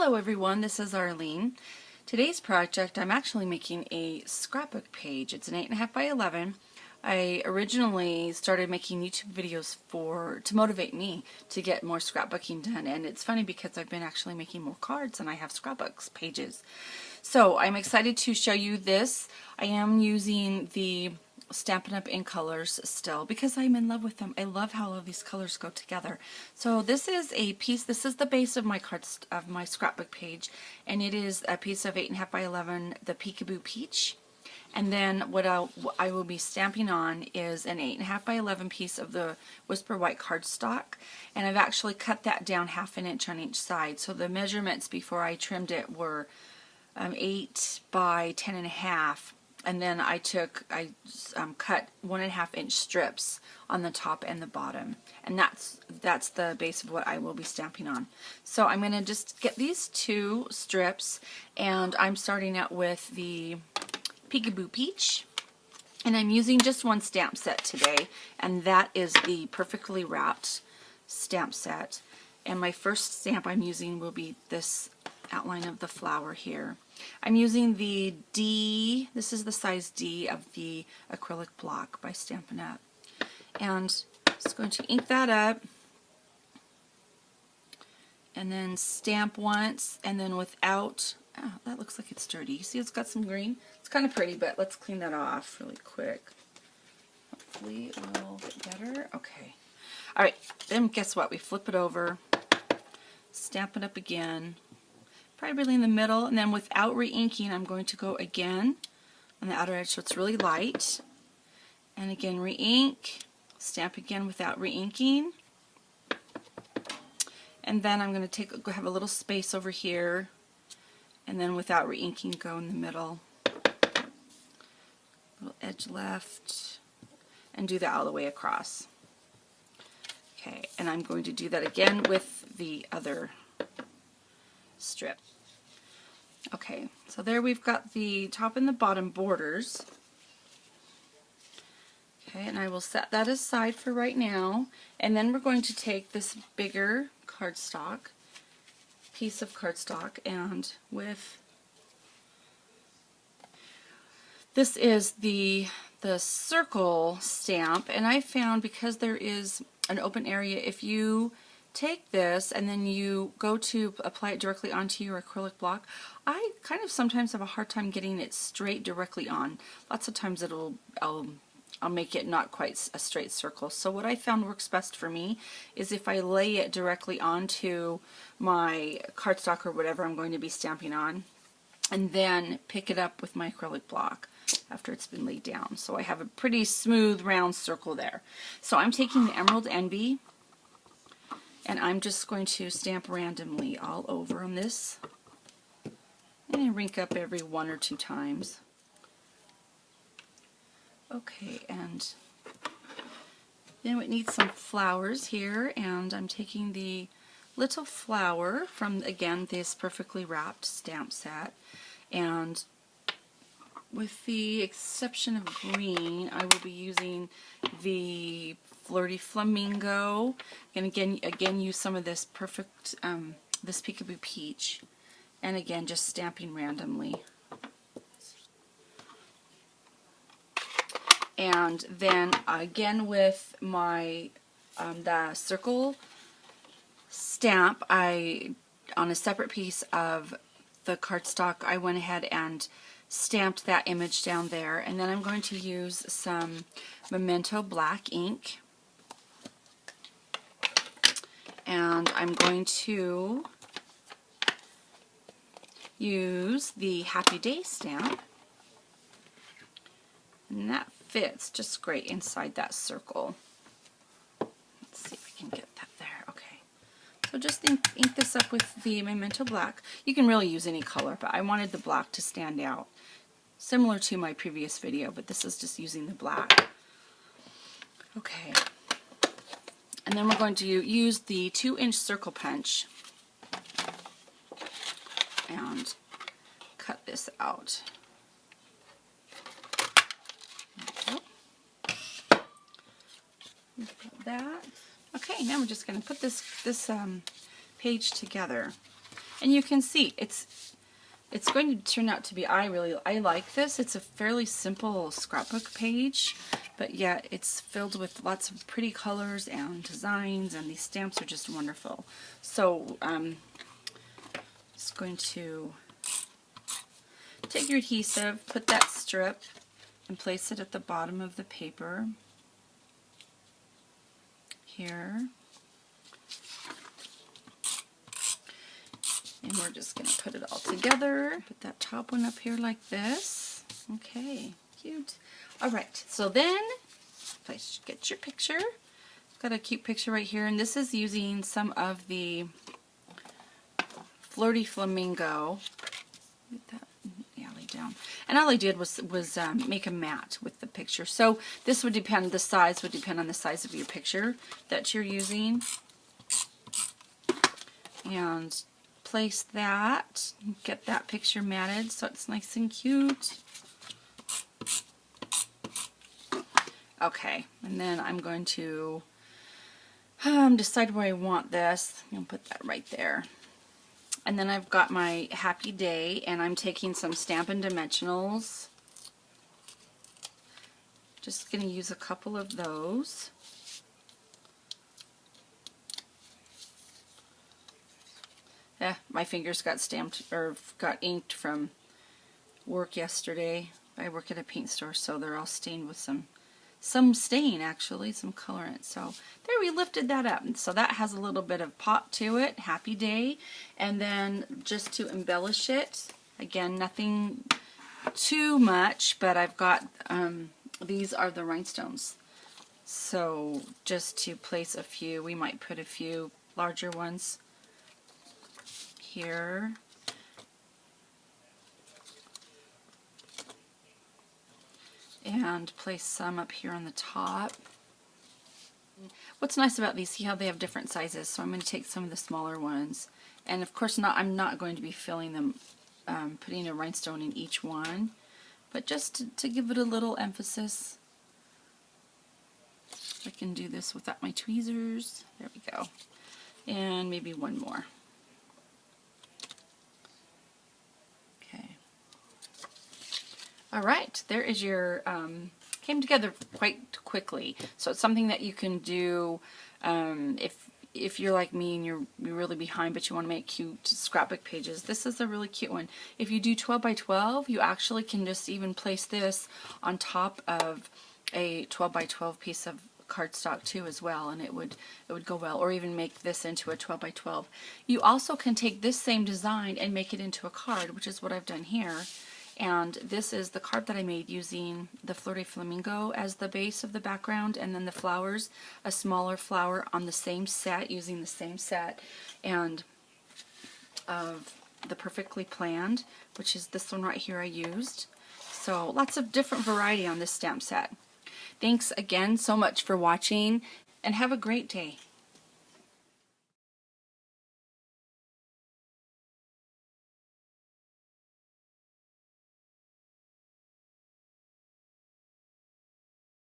Hello everyone, this is Arlene. Today's project, I'm actually making a scrapbook page. It's an 8.5 by 11. I originally started making YouTube videos to motivate me to get more scrapbooking done, and it's funny because I've been actually making more cards than I have scrapbooks pages. So I'm excited to show you this. I am using the Stampin' Up! In colors still because I'm in love with them. I love how all of these colors go together. So this is a piece, this is the base of my scrapbook page, and it is a piece of 8.5 by 11, the Peekaboo Peach. And then what I will be stamping on is an 8.5 by 11 piece of the Whisper White cardstock, and I've actually cut that down 1/2 inch on each side. So the measurements before I trimmed it were 8 by 10.5. And then I cut 1.5 inch strips on the top and the bottom, and that's the base of what I will be stamping on. So I'm going to just get these two strips, and I'm starting out with the Peekaboo Peach, and I'm using just one stamp set today, and that is the Perfectly Wrapped stamp set. And my first stamp I'm using will be this outline of the flower here. I'm using the D, this is the size D of the acrylic block by Stampin' Up. And just going to ink that up and then stamp once, and then without, oh, that looks like it's dirty. See, it's got some green. It's kind of pretty, but let's clean that off really quick. Hopefully it will get better. Okay. Alright, then guess what? We flip it over, stamp it up again, probably in the middle, and then without re-inking I'm going to go again on the outer edge so it's really light, and again re-ink, stamp again without re-inking, and then I'm going to have a little space over here, and then without re-inking go in the middle, little edge left, and do that all the way across. Okay, and I'm going to do that again with the other strip. Okay, so there we've got the top and the bottom borders. Okay, and I will set that aside for right now, and then we're going to take this bigger cardstock, piece of cardstock, and with this is the circle stamp, and I found because there is an open area, if you take this and then you go to apply it directly onto your acrylic block, I kind of sometimes have a hard time getting it straight directly on. Lots of times I'll make it not quite a straight circle. So what I found works best for me is if I lay it directly onto my cardstock or whatever I'm going to be stamping on, and then pick it up with my acrylic block after it's been laid down. So I have a pretty smooth round circle there. So I'm taking the Emerald Envy, and I'm just going to stamp randomly all over on this, and rink up every 1 or 2 times. Okay, and then it needs some flowers here, and I'm taking the little flower from, again, this Perfectly Wrapped stamp set, and with the exception of green, I will be using the Flirty Flamingo, and again use some of this this Peekaboo Peach, and again just stamping randomly. And then again with my the circle stamp, on a separate piece of the cardstock, I went ahead and stamped that image down there, and then I'm going to use some Memento black ink, and I'm going to use the Happy Day stamp, and that fits just great inside that circle. Let's see if I can get that there. Okay, so just ink this up with the Memento black. You can really use any color, but I wanted the black to stand out, similar to my previous video, but this is just using the black. Okay, and then we're going to use the 2-inch circle punch and cut this out. That. Okay, now we're just going to put this page together. And you can see it's going to turn out to be, I like this. It's a fairly simple scrapbook page, but yet it's filled with lots of pretty colors and designs, and these stamps are just wonderful. So just going to take your adhesive, put that strip, and place it at the bottom of the paper here. And we're just going to put it all together. Put that top one up here like this. Okay, cute. Alright, so then, please get your picture. I've got a cute picture right here, and this is using some of the Flirty Flamingo. Get that alley down. And all I did was make a mat with the picture. So this would depend, the size would depend on the size of your picture that you're using. And place that, get that picture matted so it's nice and cute. Okay, and then I'm going to decide where I want this. I'm going to put that right there. And then I've got my happy day, and I'm taking some Stampin' Dimensionals. Just going to use a couple of those. Yeah, my fingers got stamped or got inked from work yesterday. I work at a paint store, so they're all stained with some stain, actually, some colorant. So there, we lifted that up. So that has a little bit of pop to it, happy day. And then just to embellish it, again, nothing too much, but I've got, these are the rhinestones. So just to place a few, we might put a few larger ones here. And place some up here on the top. What's nice about these, see how they have different sizes, so I'm going to take some of the smaller ones. And of course I'm not going to be filling them, putting a rhinestone in each one, but just to give it a little emphasis. I can do this without my tweezers. There we go. And maybe one more. Alright, there is your, came together quite quickly. So it's something that you can do if you're like me and you're really behind but you want to make cute scrapbook pages. This is a really cute one. If you do 12 by 12, you actually can just even place this on top of a 12 by 12 piece of cardstock too as well, and it would go well, or even make this into a 12 by 12. You also can take this same design and make it into a card, which is what I've done here. And this is the card that I made using the Flirty Flamingo as the base of the background, and then the flowers, a smaller flower on the same set, using the same set, and of the Perfectly Planned, which is this one right here I used. So lots of different variety on this stamp set. Thanks again so much for watching, and have a great day.